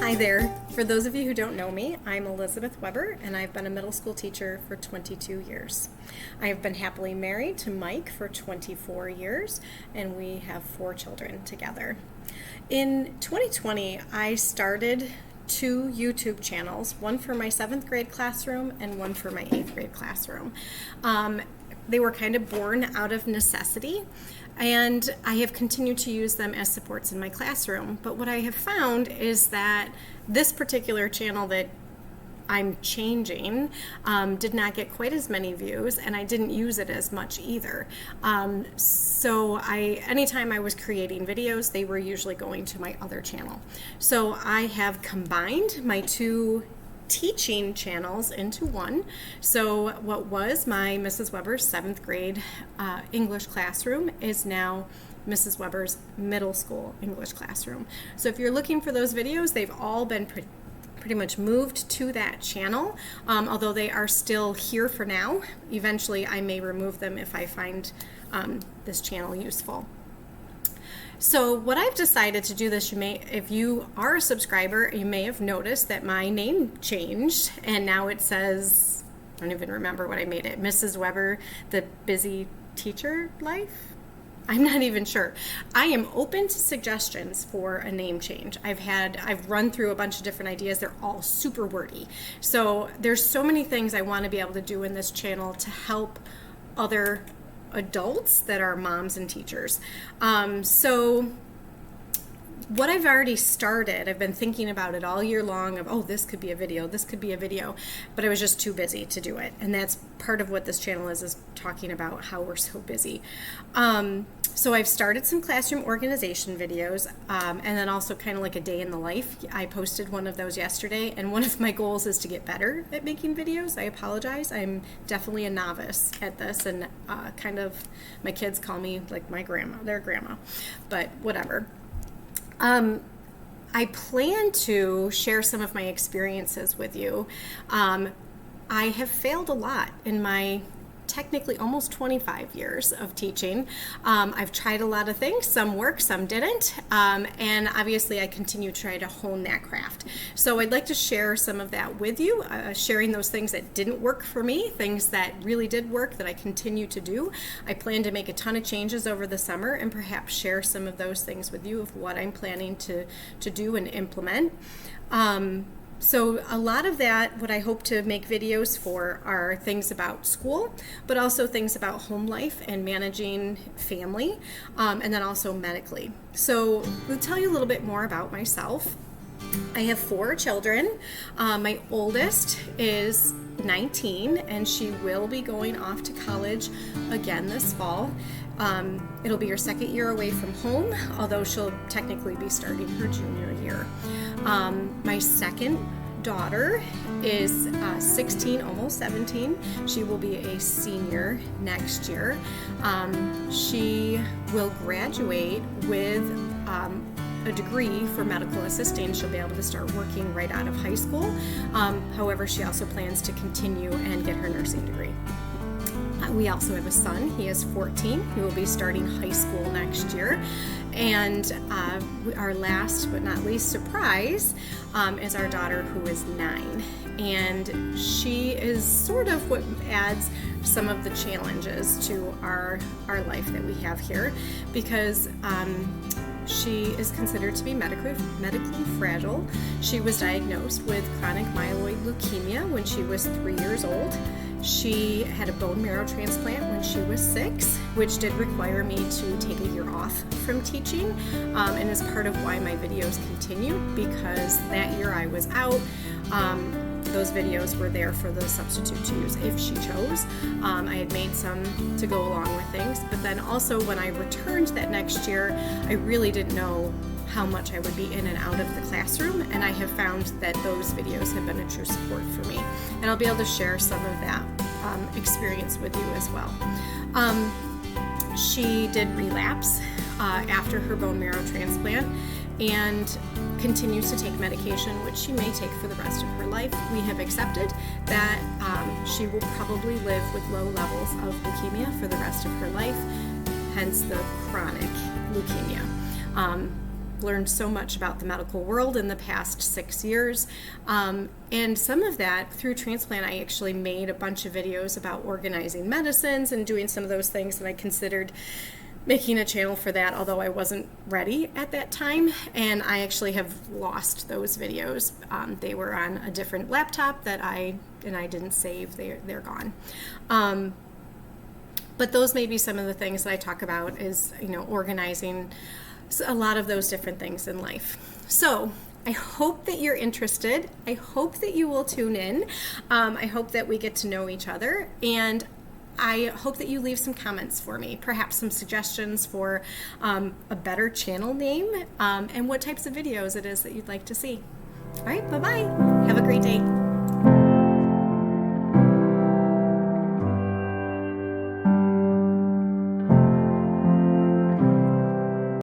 Hi there. For those of you who don't know me, I'm Elizabeth Weber, and I've been a middle school teacher for 22 years. I have been happily married to Mike for 24 years, and we have 4 children together. In 2020, I started 2 YouTube channels, one for my 7th grade classroom and one for my 8th grade classroom. They were kind of born out of necessity, and I have continued to use them as supports in my classroom. But what I have found is that this particular channel that I'm changing did not get quite as many views, and I didn't use it as much either. So anytime I was creating videos, they were usually going to my other channel. So I have combined my 2 teaching channels into one. So what was my Mrs. Weber's 7th grade English classroom is now Mrs. Weber's middle school English classroom. So if you're looking for those videos, they've all been pretty much moved to that channel, although they are still here for now. Eventually I may remove them if I find this channel useful. So what I've decided to do this, if you are a subscriber, you may have noticed that my name changed, and now it says, I don't even remember what I made it, Mrs. Weber, the busy teacher life? I'm not even sure. I am open to suggestions for a name change. I've run through a bunch of different ideas. They're all super wordy. So there's so many things I want to be able to do in this channel to help other adults that are moms and teachers. So what I've already started, I've been thinking about it all year long of, oh, this could be a video, but I was just too busy to do it. And that's part of what this channel is talking about how we're so busy. So I've started some classroom organization videos, and then also kind of like a day in the life. I posted one of those yesterday, and one of my goals is to get better at making videos. I apologize. I'm definitely a novice at this, and my kids call me like their grandma, but whatever. I plan to share some of my experiences with you. I have failed a lot in my technically almost 25 years of teaching. I've tried a lot of things. Some worked, some didn't. And obviously I continue to try to hone that craft. So I'd like to share some of that with you, sharing those things that didn't work for me, things that really did work that I continue to do. I plan to make a ton of changes over the summer and perhaps share some of those things with you of what I'm planning to do and implement. So a lot of that, what I hope to make videos for, are things about school, but also things about home life and managing family, and then also medically. So I'll tell you a little bit more about myself. I have 4 children. My oldest is 19, and she will be going off to college again this fall. It'll be her 2nd year away from home, although she'll technically be starting her junior year. My second daughter is 16, almost 17. She will be a senior next year. She will graduate with a degree for medical assisting. She'll be able to start working right out of high school. However, she also plans to continue and get her nursing degree. We also have a son. He is 14. He will be starting high school next year. And our last but not least surprise is our daughter, who is 9. And she is sort of what adds some of the challenges to our life that we have here, because she is considered to be medically fragile. She was diagnosed with chronic myeloid leukemia when she was 3 years old. She had a bone marrow transplant when she was 6, which did require me to take a year off from teaching, and is part of why my videos continue, because that year I was out. Those videos were there for the substitute to use if she chose. I had made some to go along with things, but then also when I returned that next year, I really didn't know how much I would be in and out of the classroom, and I have found that those videos have been a true support for me. And I'll be able to share some of that experience with you as well. She did relapse after her bone marrow transplant and continues to take medication, which she may take for the rest of her life. We have accepted that she will probably live with low levels of leukemia for the rest of her life, hence the chronic leukemia. learned so much about the medical world in the past 6 years. And some of that through transplant, I actually made a bunch of videos about organizing medicines and doing some of those things, and I considered making a channel for that, although I wasn't ready at that time. And I actually have lost those videos. They were on a different laptop that I didn't save. They're gone. But those may be some of the things that I talk about, is, organizing a lot of those different things in life. So I hope that you're interested. I hope that you will tune in. I hope that we get to know each other, and I hope that you leave some comments for me, perhaps some suggestions for a better channel name, and what types of videos it is that you'd like to see. All right, bye-bye. Have a great day.